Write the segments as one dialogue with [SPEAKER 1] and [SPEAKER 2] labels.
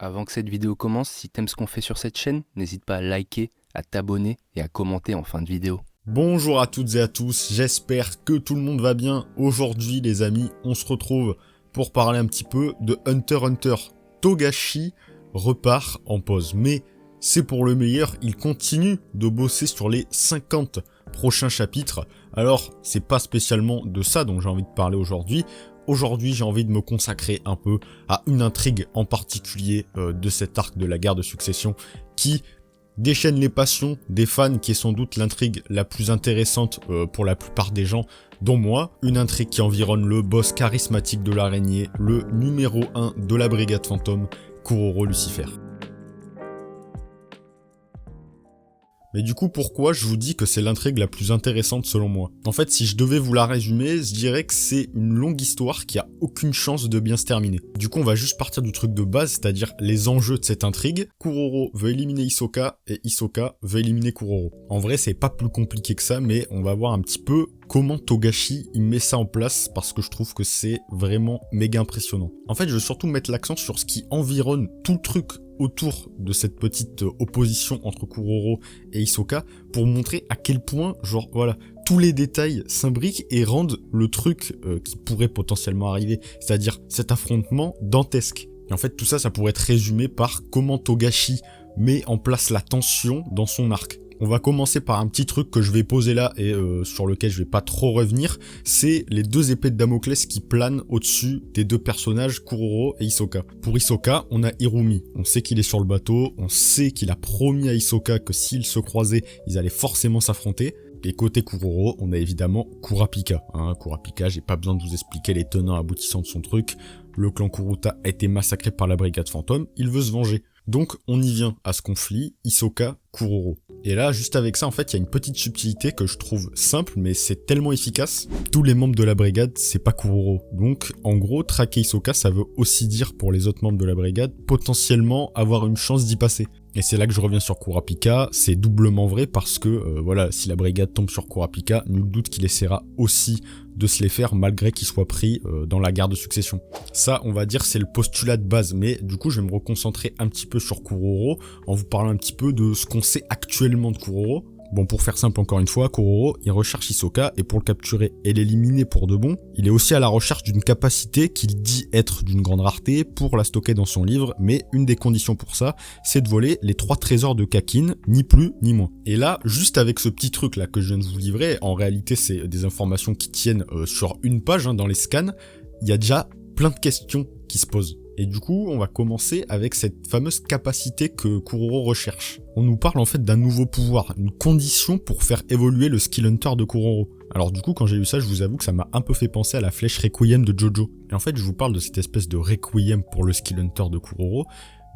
[SPEAKER 1] Avant que cette vidéo commence, si t'aimes ce qu'on fait sur cette chaîne, n'hésite pas à liker, à t'abonner et à commenter en fin de vidéo.
[SPEAKER 2] Bonjour à toutes et à tous, j'espère que tout le monde va bien. Aujourd'hui les amis, on se retrouve pour parler un petit peu de Hunter x Hunter. Togashi repart en pause, mais c'est pour le meilleur, il continue de bosser sur les 50 prochains chapitres. Alors, c'est pas spécialement de ça dont j'ai envie de parler aujourd'hui. Aujourd'hui, j'ai envie de me consacrer un peu à une intrigue en particulier de cet arc de la guerre de succession qui déchaîne les passions des fans, qui est sans doute l'intrigue la plus intéressante pour la plupart des gens, dont moi. Une intrigue qui environne le boss charismatique de l'araignée, le numéro 1 de la brigade fantôme, Kuroro Lucifer. Mais du coup, pourquoi je vous dis que c'est l'intrigue la plus intéressante selon moi? En fait, si je devais vous la résumer, je dirais que c'est une longue histoire qui a aucune chance de bien se terminer. Du coup, on va juste partir du truc de base, c'est-à-dire les enjeux de cette intrigue. Kuroro veut éliminer Hisoka et Hisoka veut éliminer Kuroro. En vrai, c'est pas plus compliqué que ça, mais on va voir un petit peu comment Togashi il met ça en place, parce que je trouve que c'est vraiment méga impressionnant. En fait, je veux surtout mettre l'accent sur ce qui environne tout le truc autour de cette petite opposition entre Kuroro et Hisoka, pour montrer à quel point, genre, voilà, tous les détails s'imbriquent et rendent le truc qui pourrait potentiellement arriver, c'est-à-dire cet affrontement dantesque. Et en fait, tout ça, ça pourrait être résumé par comment Togashi met en place la tension dans son arc. On va commencer par un petit truc que je vais poser là et sur lequel je vais pas trop revenir, c'est les deux épées de Damoclès qui planent au-dessus des deux personnages, Kuroro et Hisoka. Pour Hisoka, on a Hirumi. On sait qu'il est sur le bateau, on sait qu'il a promis à Hisoka que s'ils se croisaient, ils allaient forcément s'affronter. Et côté Kuroro, on a évidemment Kurapika. Kurapika, j'ai pas besoin de vous expliquer les tenants aboutissants de son truc. Le clan Kuruta a été massacré par la brigade fantôme, il veut se venger. Donc on y vient à ce conflit, Hisoka-Kuroro. Et là, juste avec ça, en fait, il y a une petite subtilité que je trouve simple, mais c'est tellement efficace. Tous les membres de la brigade, c'est pas Kuroro. Donc, en gros, traquer Hisoka, ça veut aussi dire pour les autres membres de la brigade, potentiellement avoir une chance d'y passer. Et c'est là que je reviens sur Kurapika, c'est doublement vrai parce que, voilà, si la brigade tombe sur Kurapika, nul doute qu'il essaiera aussi de se les faire malgré qu'il soit pris dans la guerre de succession. Ça, on va dire, c'est le postulat de base, mais du coup, je vais me reconcentrer un petit peu sur Kuroro en vous parlant un petit peu de ce qu'on sait actuellement de Kuroro. Bon, pour faire simple encore une fois, Kuroro, il recherche Hisoka et pour le capturer et l'éliminer pour de bon, il est aussi à la recherche d'une capacité qu'il dit être d'une grande rareté pour la stocker dans son livre, mais une des conditions pour ça, c'est de voler les 3 trésors de Kakin, ni plus ni moins. Et là, juste avec ce petit truc là que je viens de vous livrer, en réalité c'est des informations qui tiennent sur une page dans les scans, il y a déjà plein de questions qui se posent. Et du coup, on va commencer avec cette fameuse capacité que Kuroro recherche. On nous parle en fait d'un nouveau pouvoir, une condition pour faire évoluer le skill hunter de Kuroro. Alors du coup, quand j'ai lu ça, je vous avoue que ça m'a un peu fait penser à la flèche Requiem de Jojo. Et en fait, je vous parle de cette espèce de Requiem pour le skill hunter de Kuroro,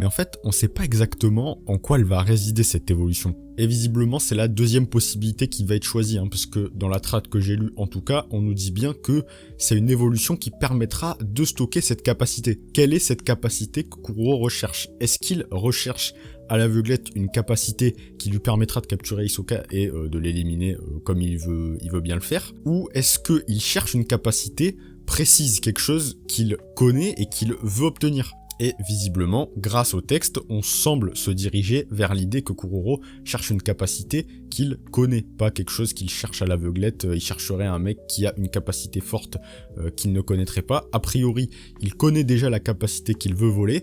[SPEAKER 2] mais en fait, on sait pas exactement en quoi elle va résider cette évolution. Et visiblement, c'est la deuxième possibilité qui va être choisie, parce que dans la trad que j'ai lue, en tout cas, on nous dit bien que c'est une évolution qui permettra de stocker cette capacité. Quelle est cette capacité que Kuroro recherche? Est-ce qu'il recherche à l'aveuglette une capacité qui lui permettra de capturer Hisoka et de l'éliminer comme il veut bien le faire? Ou est-ce qu'il cherche une capacité précise, quelque chose qu'il connaît et qu'il veut obtenir? Et visiblement, grâce au texte, on semble se diriger vers l'idée que Kuroro cherche une capacité qu'il connaît, pas quelque chose qu'il cherche à l'aveuglette. Il chercherait un mec qui a une capacité forte qu'il ne connaîtrait pas. A priori, il connaît déjà la capacité qu'il veut voler,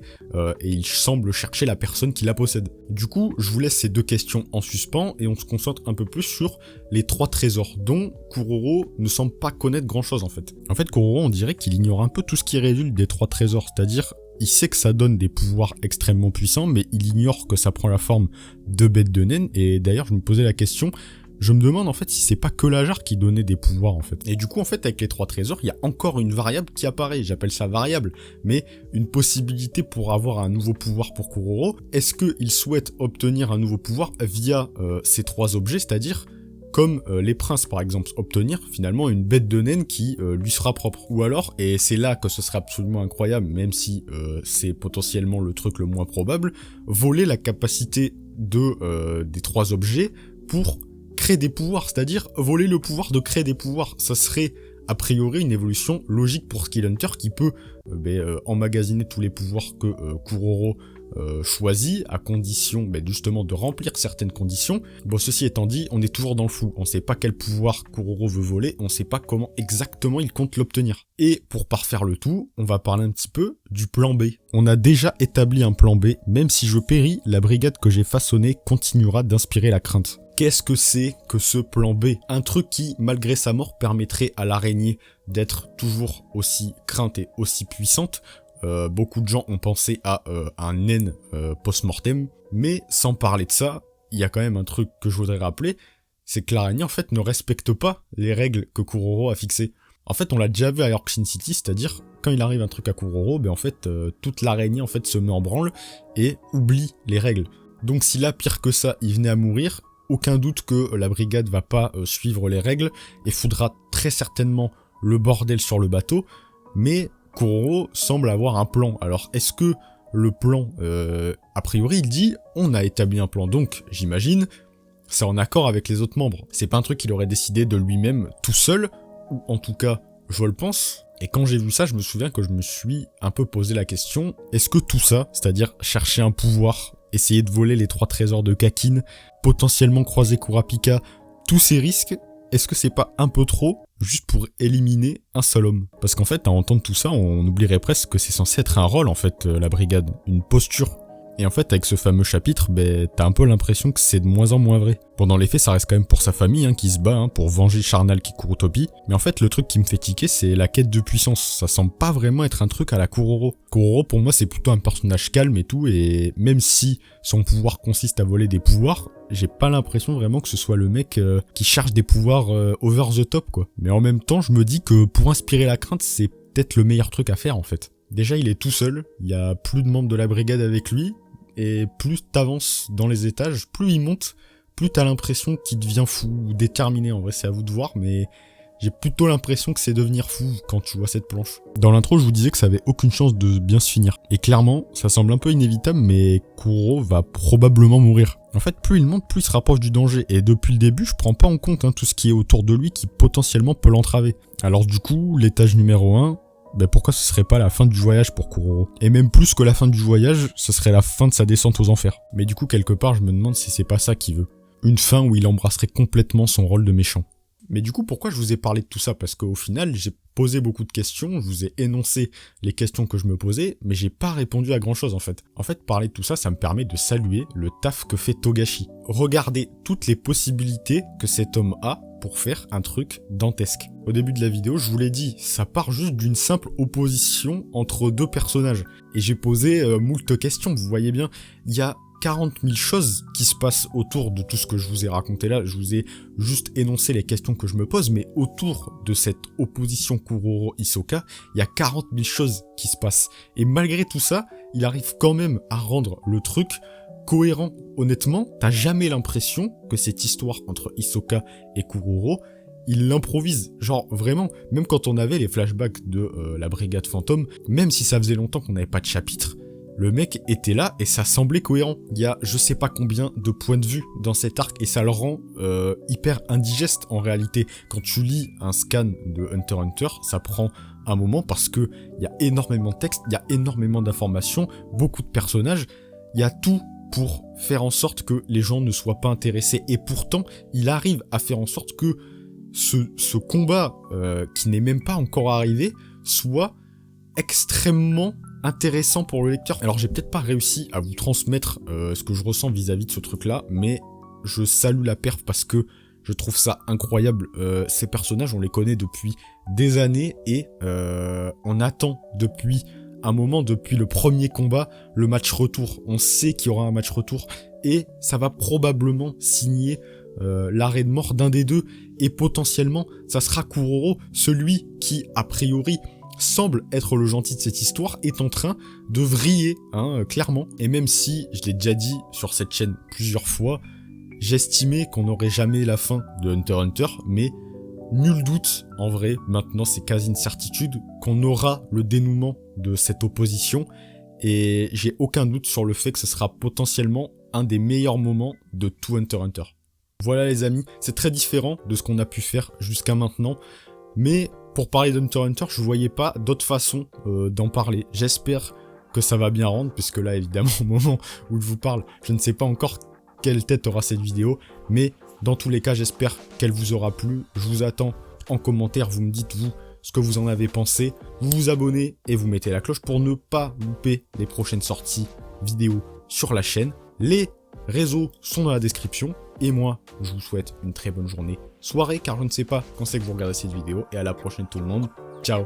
[SPEAKER 2] et il semble chercher la personne qui la possède. Du coup, je vous laisse ces deux questions en suspens, et on se concentre un peu plus sur les 3 trésors, dont Kuroro ne semble pas connaître grand chose en fait. En fait, Kuroro, on dirait qu'il ignore un peu tout ce qui résulte des 3 trésors, c'est-à-dire il sait que ça donne des pouvoirs extrêmement puissants, mais il ignore que ça prend la forme de bêtes de naine. Et d'ailleurs, je me posais la question, je me demande en fait si c'est pas que la jarre qui donnait des pouvoirs en fait. Et du coup, en fait, avec les 3 trésors, il y a encore une variable qui apparaît. J'appelle ça variable, mais une possibilité pour avoir un nouveau pouvoir pour Kuroro. Est-ce qu'il souhaite obtenir un nouveau pouvoir via ces 3 objets, c'est-à-dire comme les princes par exemple, obtenir finalement une bête de naine qui lui sera propre. Ou alors, et c'est là que ce serait absolument incroyable, même si c'est potentiellement le truc le moins probable, voler la capacité des 3 objets pour créer des pouvoirs, c'est-à-dire voler le pouvoir de créer des pouvoirs. Ça serait a priori une évolution logique pour Skill Hunter qui peut emmagasiner tous les pouvoirs que Kuroro choisi à condition justement de remplir certaines conditions. Bon, ceci étant dit, on est toujours dans le flou. On sait pas quel pouvoir Kuroro veut voler, on sait pas comment exactement il compte l'obtenir. Et pour parfaire le tout, on va parler un petit peu du plan B. On a déjà établi un plan B, même si je péris, la brigade que j'ai façonnée continuera d'inspirer la crainte. Qu'est-ce que c'est que ce plan B? Un truc qui, malgré sa mort, permettrait à l'araignée d'être toujours aussi crainte et aussi puissante. Beaucoup de gens ont pensé à un naine post-mortem, mais sans parler de ça, il y a quand même un truc que je voudrais rappeler, c'est que l'araignée en fait ne respecte pas les règles que Kuroro a fixées. En fait, on l'a déjà vu à Yorkshire City, c'est-à-dire quand il arrive un truc à Kuroro, en fait toute l'araignée en fait se met en branle et oublie les règles. Donc si là pire que ça, il venait à mourir, aucun doute que la brigade va pas suivre les règles et foudra très certainement le bordel sur le bateau, mais Kuroro semble avoir un plan. Alors est-ce que le plan, a priori il dit on a établi un plan, donc j'imagine c'est en accord avec les autres membres. C'est pas un truc qu'il aurait décidé de lui-même tout seul, ou en tout cas je le pense. Et quand j'ai vu ça, je me souviens que je me suis un peu posé la question, est-ce que tout ça, c'est-à-dire chercher un pouvoir, essayer de voler les 3 trésors de Kakin, potentiellement croiser Kurapika, tous ces risques, est-ce que c'est pas un peu trop juste pour éliminer un seul homme? Parce qu'en fait, à entendre tout ça, on oublierait presque que c'est censé être un rôle, en fait, la brigade, une posture. Et en fait, avec ce fameux chapitre, t'as un peu l'impression que c'est de moins en moins vrai. Bon, dans les faits, ça reste quand même pour sa famille, qui se bat, pour venger Charnal Kikurutopi. Mais en fait, le truc qui me fait tiquer, c'est la quête de puissance. Ça semble pas vraiment être un truc à la Kuroro. Kuroro, pour moi, c'est plutôt un personnage calme et tout, et même si son pouvoir consiste à voler des pouvoirs, j'ai pas l'impression vraiment que ce soit le mec qui cherche des pouvoirs over the top, quoi. Mais en même temps, je me dis que pour inspirer la crainte, c'est peut-être le meilleur truc à faire, en fait. Déjà, il est tout seul, il y a plus de membres de la brigade avec lui, et plus t'avances dans les étages, plus il monte, plus t'as l'impression qu'il devient fou ou déterminé. En vrai, c'est à vous de voir, mais j'ai plutôt l'impression que c'est devenir fou quand tu vois cette planche. Dans l'intro, je vous disais que ça avait aucune chance de bien se finir. Et clairement, ça semble un peu inévitable, mais Kuroro va probablement mourir. En fait, plus il monte, plus il se rapproche du danger. Et depuis le début, je prends pas en compte tout ce qui est autour de lui qui potentiellement peut l'entraver. Alors du coup, l'étage numéro 1... pourquoi ce serait pas la fin du voyage pour Kuroro? Et même plus que la fin du voyage, ce serait la fin de sa descente aux enfers. Mais du coup, quelque part, je me demande si c'est pas ça qu'il veut. Une fin où il embrasserait complètement son rôle de méchant. Mais du coup, pourquoi je vous ai parlé de tout ça? Parce qu'au final, j'ai posé beaucoup de questions, je vous ai énoncé les questions que je me posais, mais j'ai pas répondu à grand chose en fait. En fait, parler de tout ça, ça me permet de saluer le taf que fait Togashi. Regardez toutes les possibilités que cet homme a pour faire un truc dantesque. Au début de la vidéo, je vous l'ai dit, ça part juste d'une simple opposition entre 2 personnages. Et j'ai posé moult questions, vous voyez bien, il y a 40 000 choses qui se passent autour de tout ce que je vous ai raconté là. Je vous ai juste énoncé les questions que je me pose, mais autour de cette opposition Kuroro-Hisoka, il y a 40 000 choses qui se passent. Et malgré tout ça, il arrive quand même à rendre le truc cohérent. Honnêtement, t'as jamais l'impression que cette histoire entre Hisoka et Kuroro, il l'improvise. Genre vraiment, même quand on avait les flashbacks de la brigade fantôme, même si ça faisait longtemps qu'on n'avait pas de chapitre, le mec était là et ça semblait cohérent. Il y a je sais pas combien de points de vue dans cet arc et ça le rend hyper indigeste en réalité. Quand tu lis un scan de Hunter x Hunter, ça prend un moment parce que il y a énormément de texte, il y a énormément d'informations, beaucoup de personnages, il y a tout pour faire en sorte que les gens ne soient pas intéressés. Et pourtant, il arrive à faire en sorte que ce combat, qui n'est même pas encore arrivé, soit extrêmement intéressant pour le lecteur. Alors j'ai peut-être pas réussi à vous transmettre ce que je ressens vis-à-vis de ce truc-là, mais je salue la perf parce que je trouve ça incroyable. Ces personnages, on les connaît depuis des années et on attend depuis un moment, depuis le premier combat, le match retour. On sait qu'il y aura un match retour et ça va probablement signer l'arrêt de mort d'un des deux et potentiellement ça sera Kuroro, celui qui a priori semble être le gentil de cette histoire, est en train de vriller, clairement. Et même si, je l'ai déjà dit sur cette chaîne plusieurs fois, j'estimais qu'on n'aurait jamais la fin de Hunter x Hunter, mais nul doute, en vrai, maintenant c'est quasi une certitude, qu'on aura le dénouement de cette opposition, et j'ai aucun doute sur le fait que ce sera potentiellement un des meilleurs moments de tout Hunter x Hunter. Voilà les amis, c'est très différent de ce qu'on a pu faire jusqu'à maintenant, mais pour parler d'Hunter x Hunter, je voyais pas d'autre façon d'en parler. J'espère que ça va bien rendre, puisque là, évidemment, au moment où je vous parle, je ne sais pas encore quelle tête aura cette vidéo, mais dans tous les cas, j'espère qu'elle vous aura plu. Je vous attends en commentaire, vous me dites, vous, ce que vous en avez pensé. Vous vous abonnez et vous mettez la cloche pour ne pas louper les prochaines sorties vidéo sur la chaîne. Les réseaux sont dans la description. Et moi, je vous souhaite une très bonne journée, soirée, car je ne sais pas quand c'est que vous regardez cette vidéo. Et à la prochaine tout le monde. Ciao.